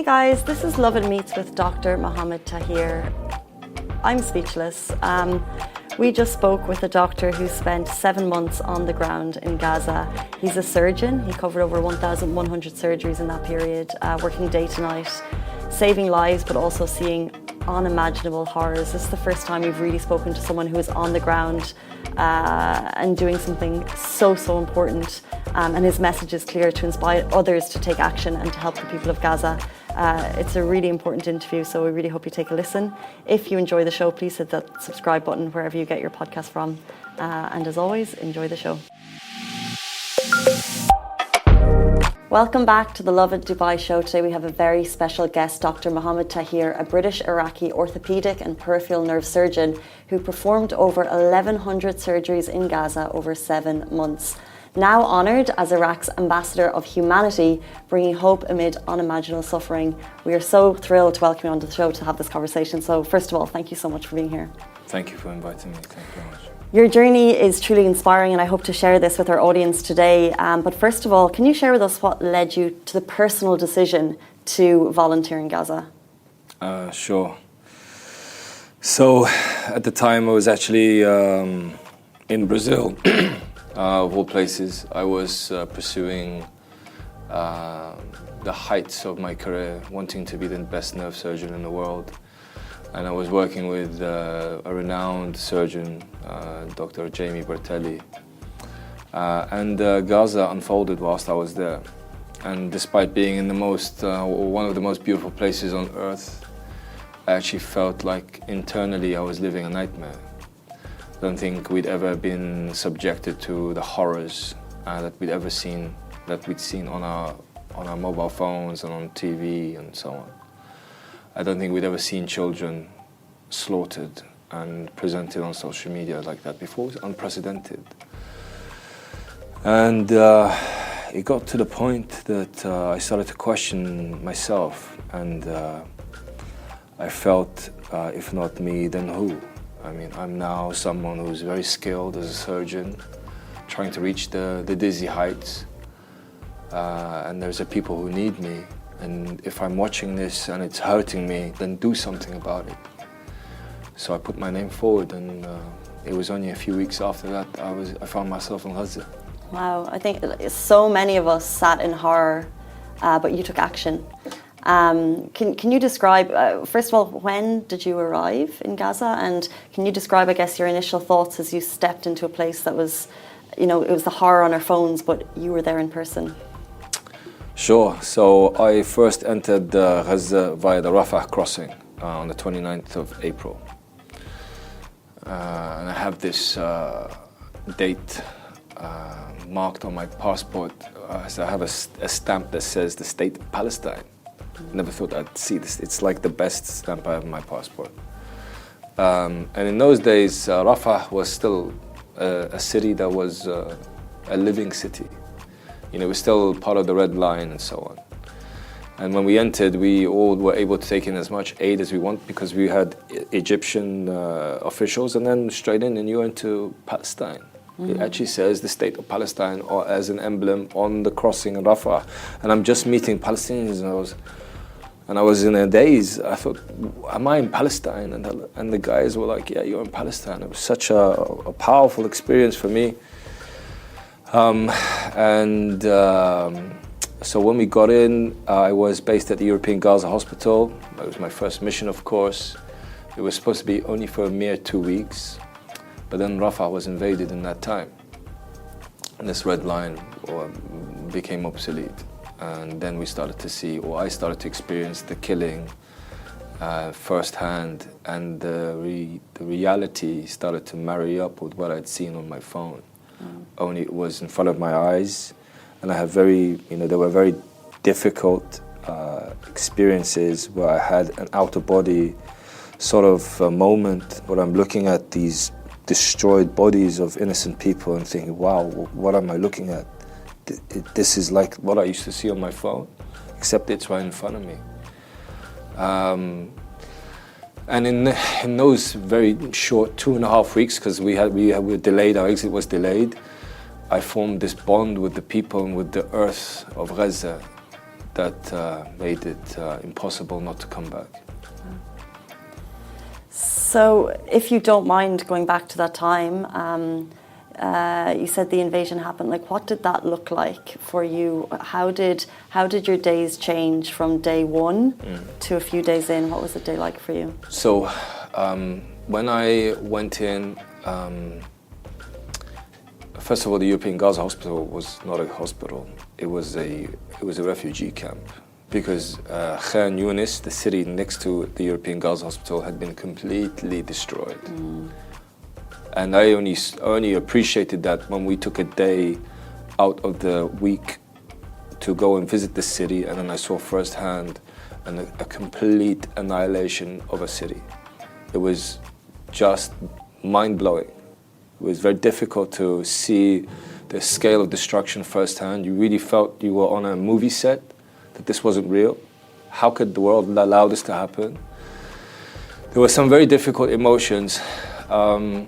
guys, this is Lovin Meets with Dr. Mohammed Tahir. I'm speechless. We just spoke with a doctor who spent 7 months on the ground in Gaza. He's a surgeon. He covered over 1,100 surgeries in that period, working day to night, saving lives, but also seeing unimaginable horrors. This is the first time we've really spoken to someone who is on the ground and doing something so important. And his message is clear: to inspire others to take action and to help the people of Gaza. It's a really important interview, so we really hope you take a listen. If you enjoy the show, please hit that subscribe button wherever you get your podcast from. And as always, enjoy the show. Welcome back to the Lovin Dubai show. Today we have a very special guest, Dr. Mohammed Tahir, a British-Iraqi orthopedic and peripheral nerve surgeon who performed over 1,100 surgeries in Gaza over 7 months. Now honoured as Iraq's Ambassador of Humanity, bringing hope amid unimaginable suffering. We are so thrilled to welcome you onto the show to have this conversation. So first of all, thank you so much for being here. Thank you for inviting me. Thank you very much. Your journey is truly inspiring, and I hope to share this with our audience today. But first of all, can you share with us what led you to the personal decision to volunteer in Gaza? Sure. So at the time I was actually in Brazil. Of all places, I was pursuing the heights of my career, wanting to be the best nerve surgeon in the world. And I was working with a renowned surgeon, Dr. Jamie Bertelli. And Gaza unfolded whilst I was there. And despite being in one of the most beautiful places on earth, I actually felt like internally I was living a nightmare. I don't think we'd ever been subjected to the horrors that we'd seen on our mobile phones and on TV and so on. I don't think we'd ever seen children slaughtered and presented on social media like that before. It was unprecedented. And it got to the point that I started to question myself, and I felt, if not me, then who? I mean, I'm now someone who's very skilled as a surgeon, trying to reach the dizzy heights, and there's people who need me. And if I'm watching this and it's hurting me, then do something about it. So I put my name forward, and it was only a few weeks after that I found myself in Gaza. Wow, I think so many of us sat in horror, but you took action. Can you describe, first of all, when did you arrive in Gaza? And can you describe, I guess, your initial thoughts as you stepped into a place that was, it was the horror on our phones, but you were there in person? Sure. So I first entered Gaza via the Rafah crossing on the 29th of April. And I have this date marked on my passport. So I have a stamp that says the State of Palestine. Never thought I'd see this. It's like the best stamp I have on my passport. And in those days, Rafah was still a city that was a living city. It was still part of the Red Line and so on. And when we entered, we all were able to take in as much aid as we want, because we had Egyptian officials, and then straight in and you're into Palestine. Mm-hmm. It actually says the State of Palestine or as an emblem on the crossing in Rafah. And I'm just meeting Palestinians, and I was in a daze. I thought, am I in Palestine? And the guys were like, yeah, you're in Palestine. It was such a powerful experience for me. So when we got in, I was based at the European Gaza Hospital. It was my first mission, of course. It was supposed to be only for a mere 2 weeks, but then Rafah was invaded in that time. And this red line became obsolete. And then we started to see, or I started to experience the killing firsthand, and the reality started to marry up with what I'd seen on my phone. Only it was in front of my eyes, and I had there were very difficult experiences where I had an out-of-body sort of moment where I'm looking at these destroyed bodies of innocent people and thinking, wow, what am I looking at? This is like what I used to see on my phone, except it's right in front of me. And in those very short 2.5 weeks, because we were delayed, our exit was delayed, I formed this bond with the people and with the earth of Gaza that made it impossible not to come back. So, if you don't mind going back to that time, you said the invasion happened. Like, what did that look like for you? How did your days change from day one to a few days in? What was the day like for you? So, when I went in, first of all, the European Gaza hospital was not a hospital. It was a refugee camp. Because Khan Yunis, the city next to the European Gaza Hospital, had been completely destroyed. And I only appreciated that when we took a day out of the week to go and visit the city, and then I saw firsthand a complete annihilation of a city. It was just mind-blowing. It was very difficult to see the scale of destruction firsthand. You really felt you were on a movie set, that this wasn't real. How could the world allow this to happen? There were some very difficult emotions. So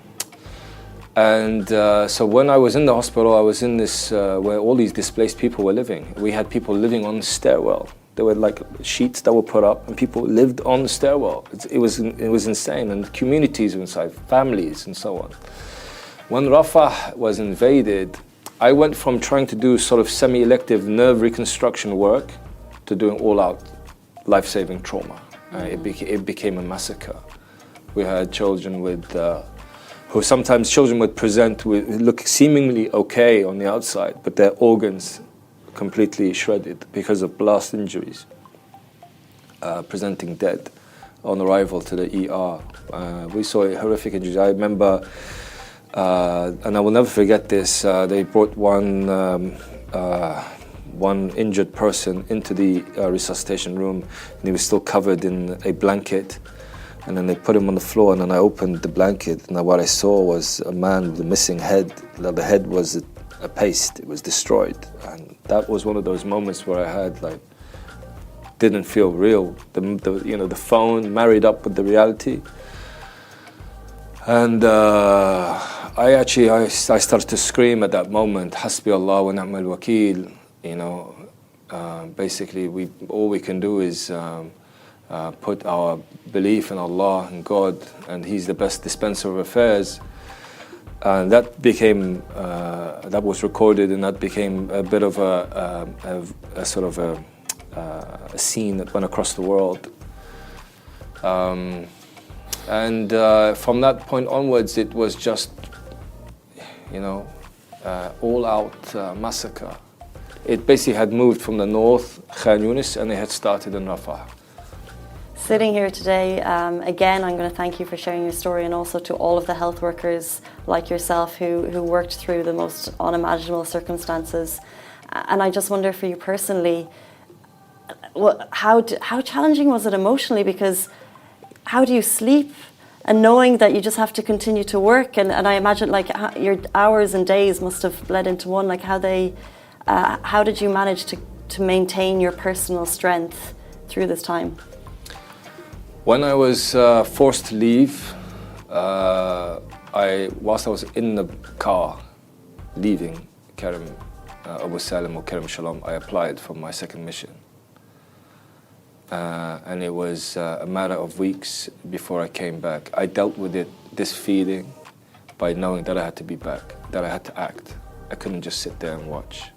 when I was in the hospital, I was in this, where all these displaced people were living. We had people living on the stairwell. There were like sheets that were put up and people lived on the stairwell. It was insane, and communities were inside, families and so on. When Rafah was invaded, I went from trying to do sort of semi-elective nerve reconstruction work to doing all-out life-saving trauma. It became a massacre. We had children with, who sometimes children would present with, look seemingly okay on the outside, but their organs completely shredded because of blast injuries, presenting dead on arrival to the ER. We saw horrific injuries. I remember, and I will never forget this, they brought one injured person into the resuscitation room, and he was still covered in a blanket, and then they put him on the floor, and then I opened the blanket, and what I saw was a man with a missing head. The head was a paste, it was destroyed, and that was one of those moments where I had didn't feel real. The phone married up with the reality, and I started to scream at that moment, Hasbi Allah wa ni'mal wakeel. Basically, all we can do is put our belief in Allah and God, and He's the best dispenser of affairs. And that became, that was recorded, and that became a bit of a sort of a scene that went across the world. From that point onwards, it was just, all-out massacre. It basically had moved from the north, Khan Yunis, and they had started in Rafah. Sitting here today, again, I'm going to thank you for sharing your story, and also to all of the health workers like yourself who worked through the most unimaginable circumstances. And I just wonder for you personally, how challenging was it emotionally? Because how do you sleep? And knowing that you just have to continue to work, and I imagine your hours and days must have bled into one. How did you manage to maintain your personal strength through this time? When I was forced to leave, whilst I was in the car leaving Kerem Abu Salim or Kerem Shalom, I applied for my second mission. And it was a matter of weeks before I came back. I dealt with this feeling by knowing that I had to be back, that I had to act. I couldn't just sit there and watch.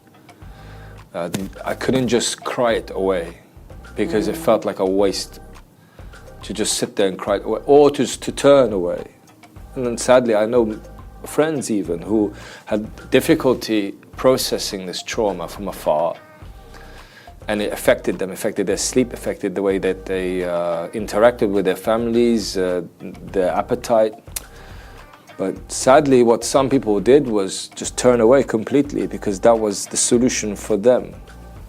I couldn't just cry it away, because it felt like a waste to just sit there and cry it away, or just to turn away. And then sadly, I know friends even who had difficulty processing this trauma from afar, and it affected them, affected their sleep, affected the way that they interacted with their families, their appetite. But sadly, what some people did was just turn away completely, because that was the solution for them.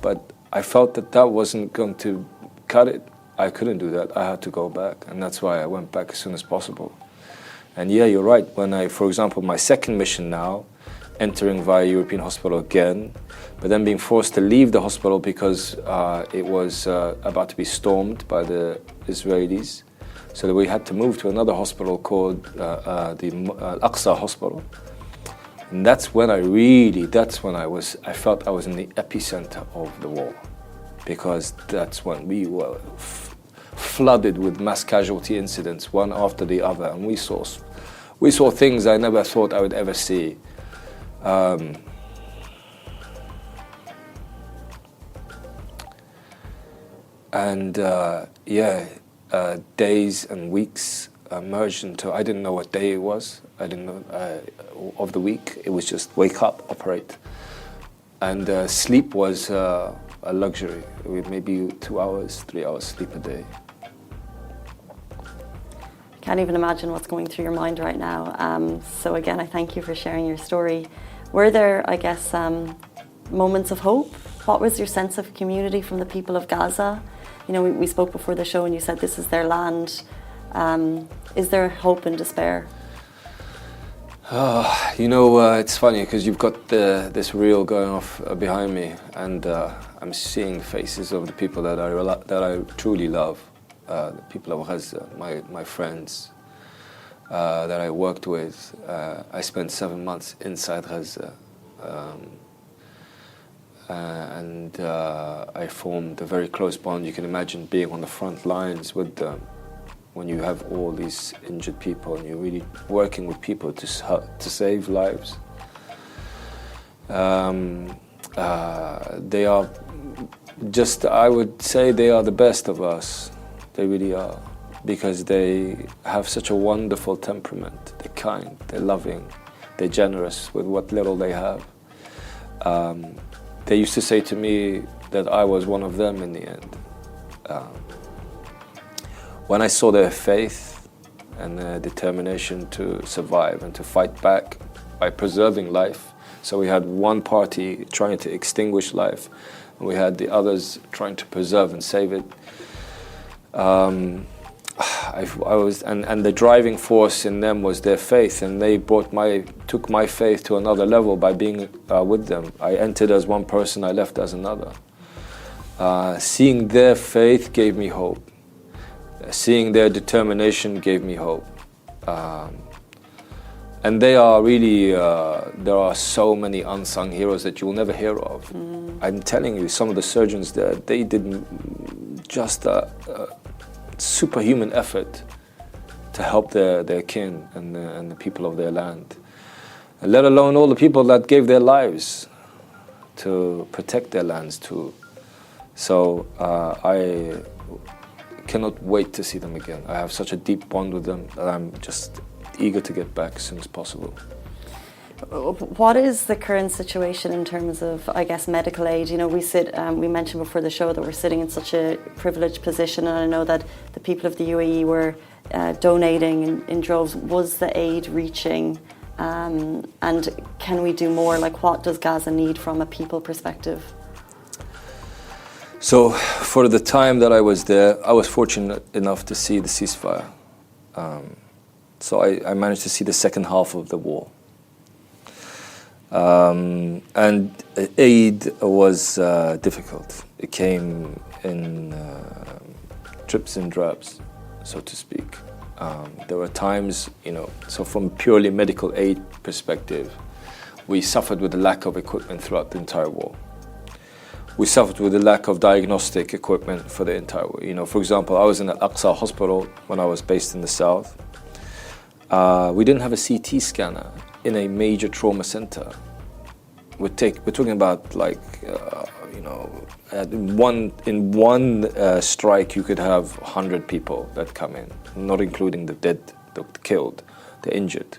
But I felt that wasn't going to cut it. I couldn't do that. I had to go back, and that's why I went back as soon as possible. And yeah, you're right. When for example, my second mission now, entering via European hospital again, but then being forced to leave the hospital because it was about to be stormed by the Israelis. So that we had to move to another hospital called the Al-Aqsa Hospital. And that's when I felt I was in the epicenter of the war. because that's when we were flooded with mass casualty incidents, one after the other, and we saw things I never thought I would ever see. Days and weeks merged into, I didn't know what day it was. I didn't know of the week. It was just wake up, operate. And sleep was a luxury. With maybe 2 hours, 3 hours sleep a day. Can't even imagine what's going through your mind right now. So again, I thank you for sharing your story. Were there, I guess, moments of hope? What was your sense of community from the people of Gaza? You know, we spoke before the show and you said this is their land. Is there hope and despair? It's funny because you've got this reel going off behind me, and I'm seeing faces of the people that I truly love. The people of Gaza, my friends that I worked with. I spent 7 months inside Gaza, and I formed a very close bond. You can imagine being on the front lines with them when you have all these injured people and you're really working with people to save lives. They are just, I would say they are the best of us. They really are, because they have such a wonderful temperament. They're kind, they're loving, they're generous with what little they have. They used to say to me that I was one of them in the end. When I saw their faith and their determination to survive and to fight back by preserving life, so we had one party trying to extinguish life, and we had the others trying to preserve and save it. And the driving force in them was their faith, and they took my faith to another level by being with them. I entered as one person, I left as another. Seeing their faith gave me hope. Seeing their determination gave me hope. And they are really, there are so many unsung heroes that you will never hear of. I'm telling you, some of the surgeons there, they did just a superhuman effort to help their kin and the people of their land. And let alone all the people that gave their lives to protect their lands too. So I cannot wait to see them again. I have such a deep bond with them that I'm just eager to get back as soon as possible. What is the current situation in terms of, I guess, medical aid? You know, we mentioned before the show that we're sitting in such a privileged position, and I know that the people of the UAE were donating in droves. Was the aid reaching? And can we do more? Like, what does Gaza need from a people perspective? So, for the time that I was there, I was fortunate enough to see the ceasefire. So I managed to see the second half of the war. And aid was difficult. It came in drips and drabs, so to speak. There were times, so from purely medical aid perspective, we suffered with the lack of equipment throughout the entire war. We suffered with the lack of diagnostic equipment for the entire war. For example, I was in Al-Aqsa hospital when I was based in the south. We didn't have a CT scanner in a major trauma center. We're talking about in one strike you could have 100 people that come in, not including the dead, the killed, the injured.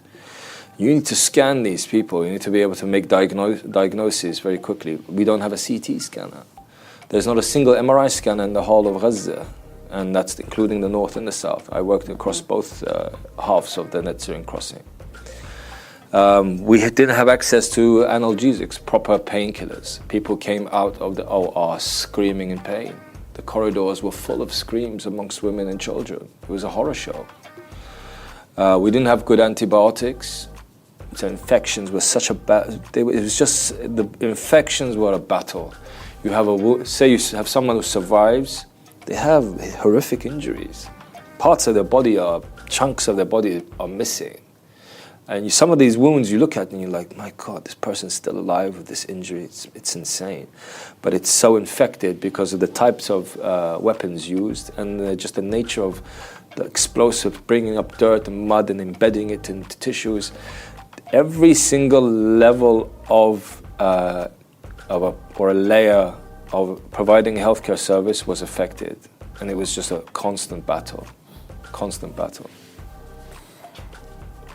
You need to scan these people. You need to be able to make diagnoses very quickly. We don't have a CT scanner. There's not a single MRI scanner in the whole of Gaza, and that's including the north and the south. I worked across both halves of the Netzarim crossing. We didn't have access to analgesics, proper painkillers. People came out of the OR screaming in pain. The corridors were full of screams amongst women and children. It was a horror show. We didn't have good antibiotics. So infections were such a the infections were a battle. You have say you have someone who survives, they have horrific injuries. Chunks of their body are missing. And some of these wounds you look at and you're like, my God, this person's still alive with this injury. It's insane. But it's so infected because of the types of weapons used and just the nature of the explosive, bringing up dirt and mud and embedding it into tissues. Every single level of a layer of providing a healthcare service was affected. And it was just a constant battle.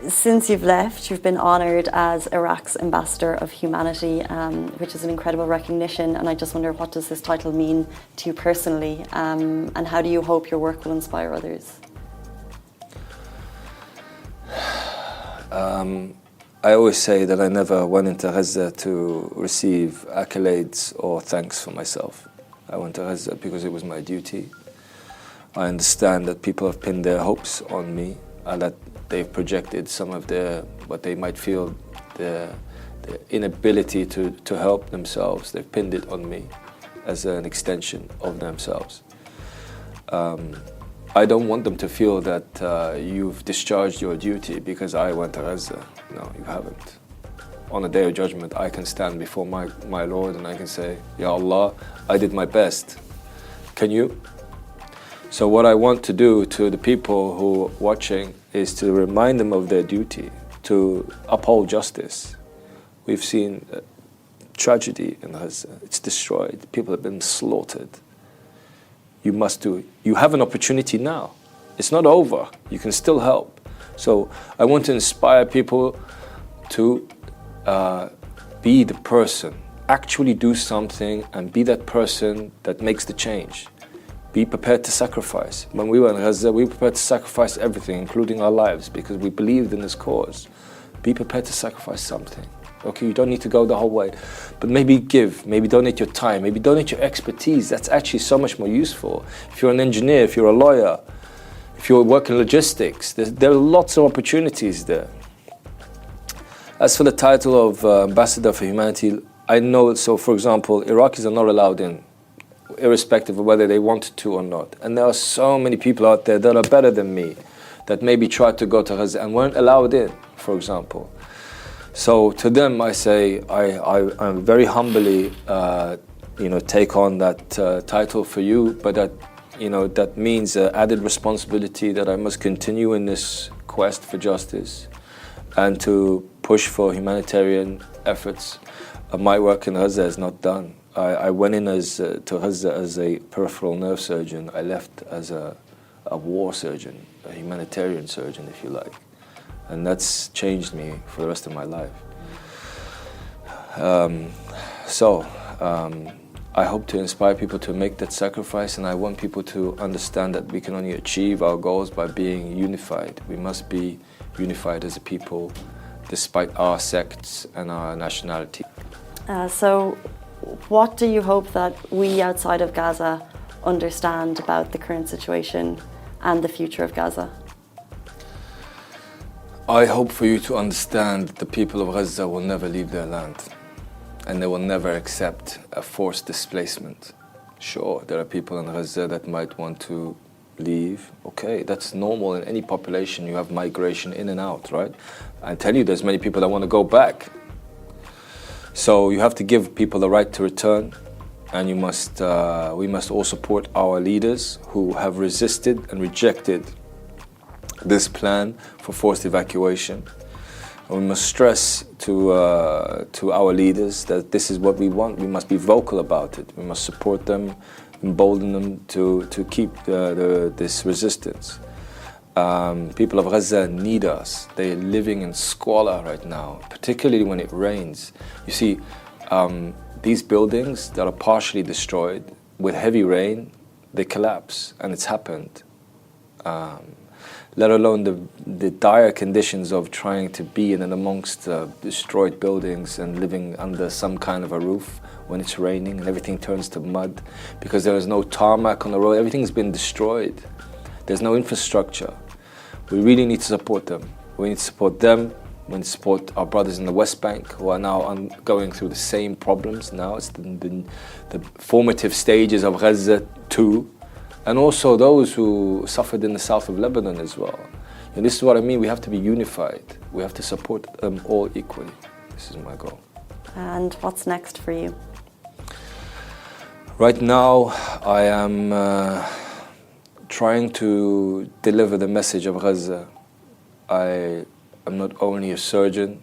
Since you've left, you've been honoured as Iraq's Ambassador of Humanity, which is an incredible recognition. And I just wonder, what does this title mean to you personally? And how do you hope your work will inspire others? I always say that I never went into Gaza to receive accolades or thanks for myself. I went to Gaza because it was my duty. I understand that people have pinned their hopes on me and that they've projected some of what they might feel their inability to help themselves. They've pinned it on me as an extension of themselves. I don't want them to feel that you've discharged your duty because I went to Gaza. No, you haven't. On the day of judgment, I can stand before my Lord and I can say, Ya Allah, I did my best. Can you? So what I want to do to the people who are watching is to remind them of their duty, to uphold justice. We've seen tragedy in Gaza. It's destroyed. People have been slaughtered. You must do it. You have an opportunity now. It's not over. You can still help. So I want to inspire people to be the person, actually do something and be that person that makes the change. Be prepared to sacrifice. When we were in Gaza, we were prepared to sacrifice everything, including our lives, because we believed in this cause. Be prepared to sacrifice something. Okay, you don't need to go the whole way, but maybe give, maybe donate your time, maybe donate your expertise. That's actually so much more useful. If you're an engineer, if you're a lawyer, if you work in logistics, there are lots of opportunities there. As for the title of Ambassador for Humanity, I know, so for example, Iraqis are not allowed in, irrespective of whether they wanted to or not. And there are so many people out there that are better than me, that maybe tried to go to Gaza and weren't allowed in, for example. So to them I say, I very humbly take on that title for you, but that means added responsibility that I must continue in this quest for justice and to push for humanitarian efforts. My work in Gaza is not done. I went in to Gaza as a peripheral nerve surgeon. I left as a war surgeon, a humanitarian surgeon, if you like. And that's changed me for the rest of my life. I hope to inspire people to make that sacrifice, and I want people to understand that we can only achieve our goals by being unified. We must be unified as a people, despite our sects and our nationality. So what do you hope that we outside of Gaza understand about the current situation and the future of Gaza? I hope for you to understand that the people of Gaza will never leave their land and they will never accept a forced displacement. Sure, there are people in Gaza that might want to leave. Okay, that's normal in any population. You have migration in and out, right? I tell you, there's many people that want to go back. So you have to give people the right to return, and we must all support our leaders who have resisted and rejected this plan for forced evacuation. And we must stress to our leaders that this is what we want. We must be vocal about it. We must support them, embolden them to keep this resistance. People of Gaza need us. They're living in squalor right now, particularly when it rains. You see, these buildings that are partially destroyed, with heavy rain, they collapse, and it's happened. Let alone the dire conditions of trying to be in and amongst destroyed buildings and living under some kind of a roof when it's raining and everything turns to mud because there is no tarmac on the road. Everything's been destroyed. There's no infrastructure. We really need to support them. We need to support them. We need to support our brothers in the West Bank who are now going through the same problems. Now it's the formative stages of Gaza too. And also those who suffered in the south of Lebanon as well. And this is what I mean, we have to be unified. We have to support them all equally. This is my goal. And what's next for you? Right now, I am trying to deliver the message of Gaza. I am not only a surgeon,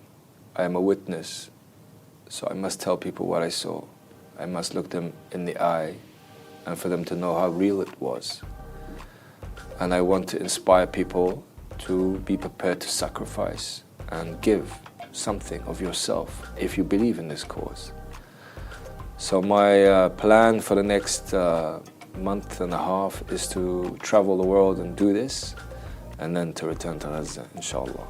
I am a witness. So I must tell people what I saw. I must look them in the eye and for them to know how real it was. And I want to inspire people to be prepared to sacrifice and give something of yourself if you believe in this cause. So my plan for the next month and a half is to travel the world and do this, and then to return to Gaza, inshallah.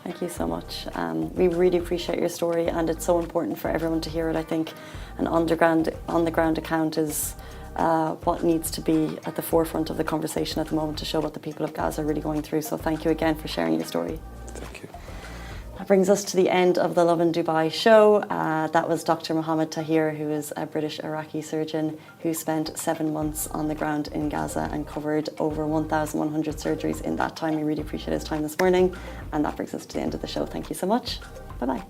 Thank you so much. We really appreciate your story, and it's so important for everyone to hear it. I think an on-the-ground account is what needs to be at the forefront of the conversation at the moment to show what the people of Gaza are really going through. So thank you again for sharing your story. Thank you. That brings us to the end of the Lovin Dubai show. That was Dr. Mohammed Tahir, who is a British-Iraqi surgeon who spent 7 months on the ground in Gaza and covered over 1,100 surgeries in that time. We really appreciate his time this morning. And that brings us to the end of the show. Thank you so much. Bye-bye.